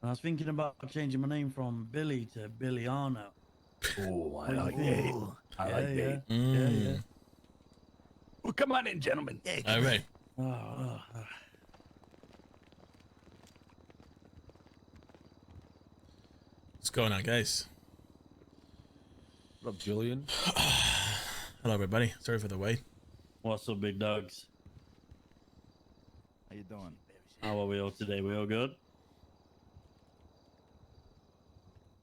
I was thinking about changing my name from Billy to Billiano. Oh, I What do you like think? that. I Yeah, like yeah, that. yeah. Well, come on in, gentlemen. Yeah, All come right. in. Oh, oh, oh. What's going on, guys? What up, Julian? Hello, everybody. Sorry for the wait. What's up, big dogs? How you doing? How are we all today? We all good?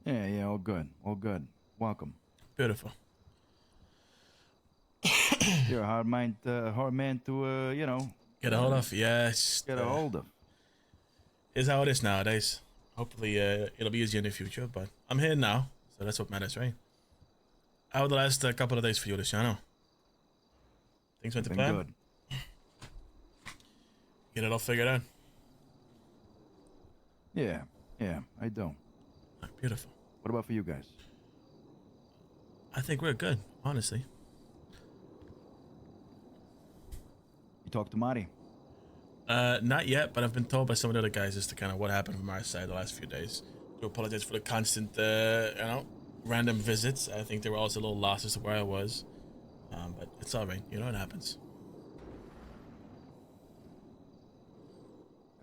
Yeah, all good. All good. Welcome. Beautiful. You're a hard man to, Get a hold of. Yes. get a hold of. Here's how it is nowadays. Hopefully, it'll be easier in the future, but I'm here now, so that's what matters, right? How were the last couple of days for you, Luciano? Things went to Been plan? good. Get it all figured out? Yeah, I do. Oh, beautiful. What about for you guys? I think we're good, honestly. You talked to Marty? Not yet, but I've been told by some of the other guys as to kind of what happened from our side the last few days. To apologize for the constant, random visits. I think there were also little losses to where I was. But it's all right. You know, it happens.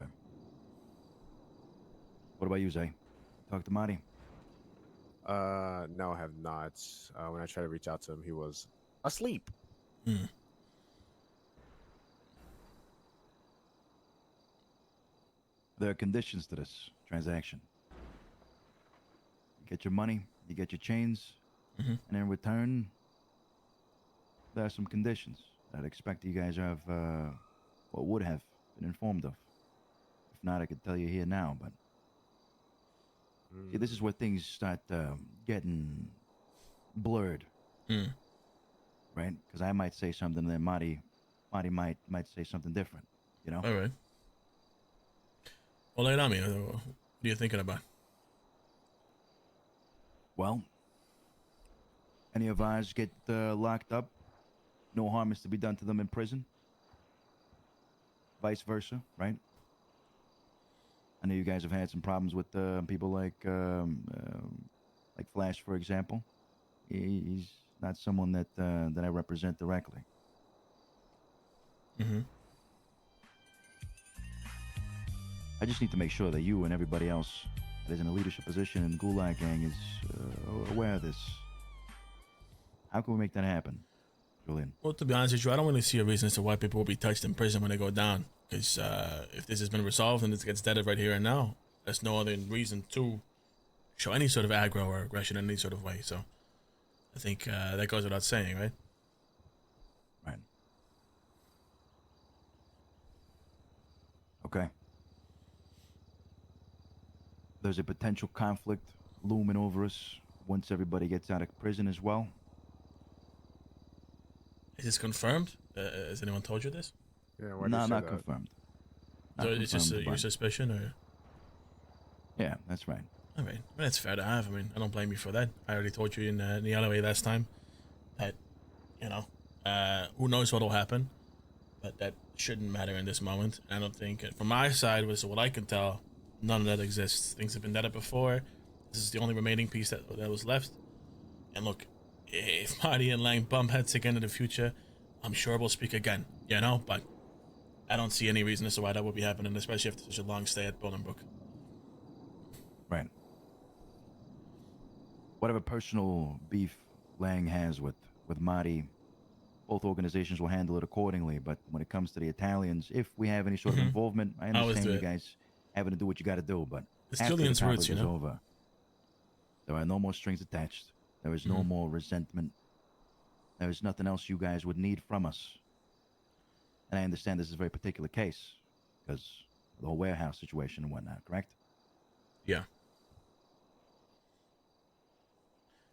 Okay. What about you, Zay? Talk to Marty? No, I have not. When I tried to reach out to him, he was asleep. Hmm. There are conditions to this transaction. You get your money, you get your chains, Mhm. and in return, there are some conditions that I expect you guys have, what would have been informed of. If not, I could tell you here now, but see, this is where things start getting blurred, Hmm. right? Because I might say something, and then Marty might say something different. You know? All right. Well, lay it on me. What are you thinking about? Well, any of ours get locked up, no harm is to be done to them in prison. Vice versa, right? I know you guys have had some problems with people like Flash, for example. He's not someone that I represent directly. Mm-hmm. I just need to make sure that you and everybody else that is in a leadership position in the Gulag gang is aware of this. How can we make that happen, Julian? Well, to be honest with you, I don't really see a reason as to why people will be touched in prison when they go down. Because if this has been resolved and it gets deaded right here and now, there's no other reason to show any sort of aggro or aggression in any sort of way. So I think that goes without saying, right? Right. Okay. There's a potential conflict looming over us once everybody gets out of prison as well. Is this confirmed? Has anyone told you this? Yeah, why do you No, say not that? confirmed. So Not it's just confirmed, your but suspicion, or? yeah, that's right. All right, well, that's fair to have. I mean, I don't blame you for that. I already told you in the alleyway last time that, you know, who knows what'll happen, but that shouldn't matter in this moment. I don't think, from my side, was what I can tell, none of that exists. Things have been dead before. This is the only remaining piece that was left. And look, if Marty and Lang bump heads again in the future, I'm sure we'll speak again, you know? But I don't see any reason as to why that would be happening, especially after such a long stay at Bolingbrook. Right. Whatever personal beef Lang has with Marty, both organizations will handle it accordingly. But when it comes to the Italians, if we have any sort of involvement, I Always understand do you it. guys having to do what you got to do. But It's after Julian's the roots, conflict you is know? over, there are no more strings attached. There is no more resentment. There is nothing else you guys would need from us. And I understand this is a very particular case because of the whole warehouse situation and whatnot, correct? Yeah.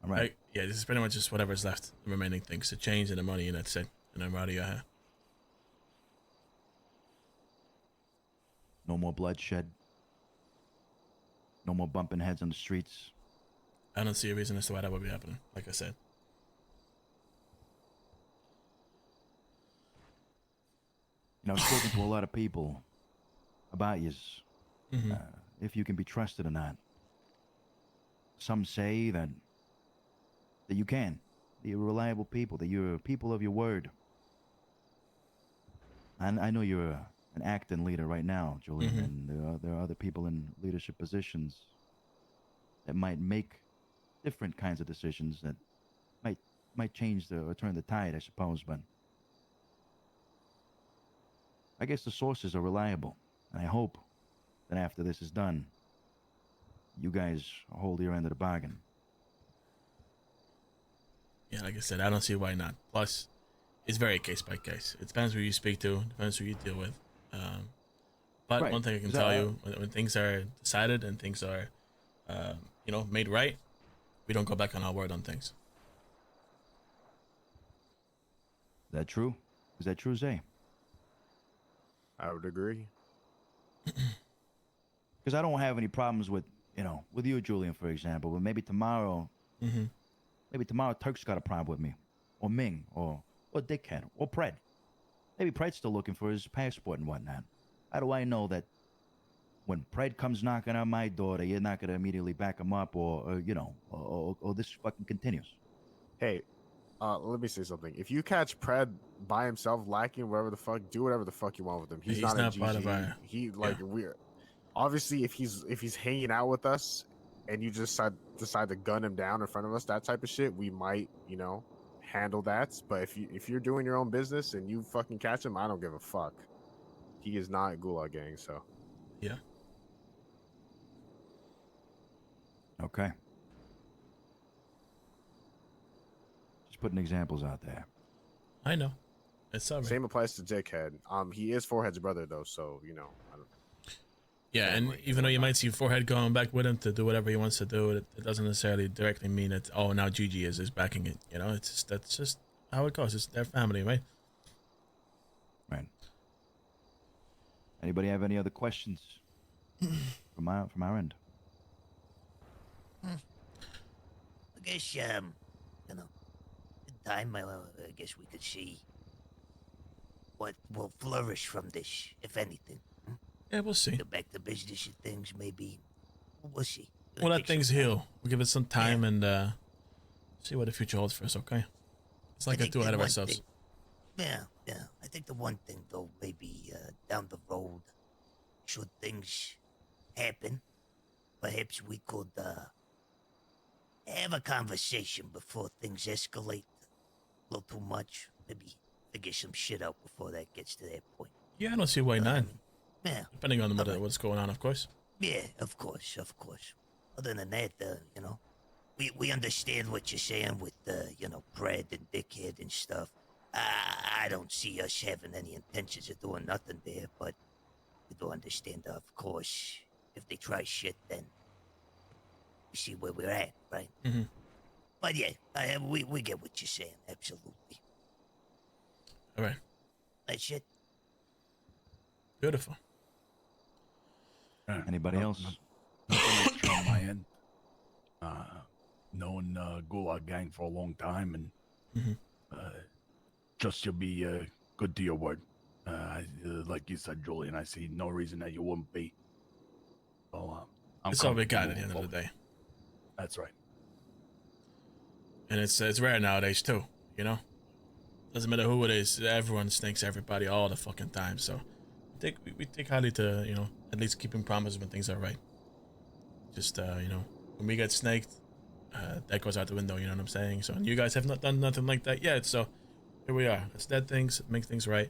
All right. Yeah, this is pretty much just whatever's left. The remaining things, the change and the money, and that's it. And I'm out of your hair. No more bloodshed. No more bumping heads on the streets. I don't see a reason as to why that would be happening, like I said. You know, I've spoken to a lot of people about yous. if you can be trusted or not. Some say that you can. That you're reliable people. That you're people of your word. I know you're an acting leader right now, Julian, and there are other people in leadership positions that might make different kinds of decisions that might change or turn the tide, I suppose. But I guess the sources are reliable, and I hope that after this is done, you guys hold your end of the bargain. Yeah, like I said, I don't see why not. Plus, it's very case by case. It depends who you speak to, depends who you deal with. But Right. one thing I can tell you, when things are decided and things are, made right, we don't go back on our word on things. Is that true? Is that true, Zay? I would agree. Because I don't have any problems with you, Julian, for example. But maybe tomorrow, Turk's got a problem with me, or Ming, or Dickhead, or Pred. Maybe Pred's still looking for his passport and whatnot. How do I know that when Pred comes knocking on my door, that you're not gonna immediately back him up, or this fucking continues? Hey, let me say something. If you catch Pred by himself lacking whatever the fuck, do whatever the fuck you want with him. He's not a GG. part of our. We're obviously if he's hanging out with us and you just decide to gun him down in front of us, that type of shit, we might handle that. But if you're doing your own business and you fucking catch him, I don't give a fuck. He is not Gulag gang, so Yeah. Okay. Just putting examples out there. I know. It's all right. same applies to Dickhead. He is Forehead's brother though, so I don't. Yeah, and even though you might see Forehead going back with him to do whatever he wants to do, it doesn't necessarily directly mean that now Gigi is backing it. That's just how it goes. It's their family, right? Right. Anybody have any other questions from our end? I guess, in time, I guess we could see what will flourish from this, if anything. Yeah, we'll see. Get back to business and things, maybe. We'll see. We'll let things heal. We'll give it some time and see what the future holds for us, okay? It's not get too ahead of ourselves. Yeah. I think the one thing, though, maybe down the road, should things happen, perhaps we could have a conversation before things escalate a little too much. Maybe figure some shit out before that gets to that point. Yeah, I don't see why not. Yeah. Depending on what's going on, of course. Yeah, of course. Other than that, we understand what you're saying with, Brad and Dickhead and stuff. I don't see us having any intentions of doing nothing there, but we do understand, of course, if they try shit, then we see where we're at, right? Mm-hmm. But yeah, we get what you're saying, absolutely. All right. That's it. Beautiful. Anybody else? Nothing extra on my end. Known Gulag gang for a long time, and just you'll be good to your word. Like you said, Julian, I see no reason that you wouldn't be. So, It's all we got at the end of the day. That's right. And it's rare nowadays too, Doesn't matter who it is, everyone stinks everybody all the fucking time. So we take highly to, at least keeping promises when things are right. Just when we get snaked, that goes out the window, you know what I'm saying? So you guys have not done nothing like that yet, so here we are. Let's dead things, make things right.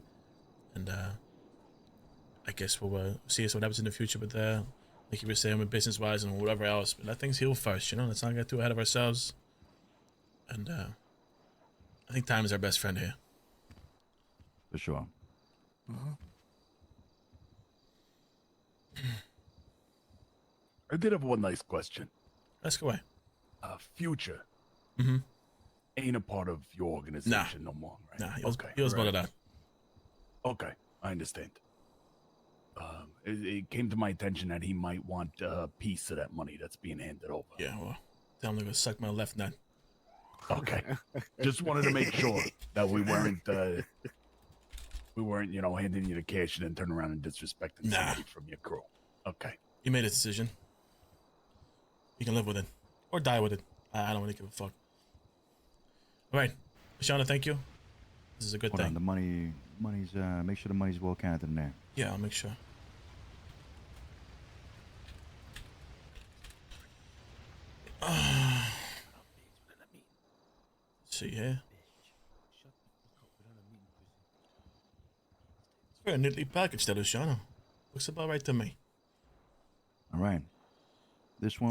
And I guess we'll see what happens in the future with like you were saying, with business wise and whatever else. But let things heal first, let's not get too ahead of ourselves. And I think time is our best friend here. For sure. I did have one nice question. Ask away. Future Mm-hmm. ain't a part of your organization no more, right? Nah, he was voted out. Okay, I understand. It came to my attention that he might want a piece of that money that's being handed over. Yeah, well, tell him to go suck my left nut. Okay, just wanted to make sure that we weren't, handing you the cash and then turn around and disrespecting somebody from your crew. Okay, You made a decision. You can live with it. Or die with it. I don't really give a fuck. Alright. Shauna, thank you. This is a good Hold on, thing. the money's, make sure the money's well counted in there. Yeah, I'll make sure. Let's see here. It's very neatly packaged, that Luciano. Looks about right to me. All right. This one.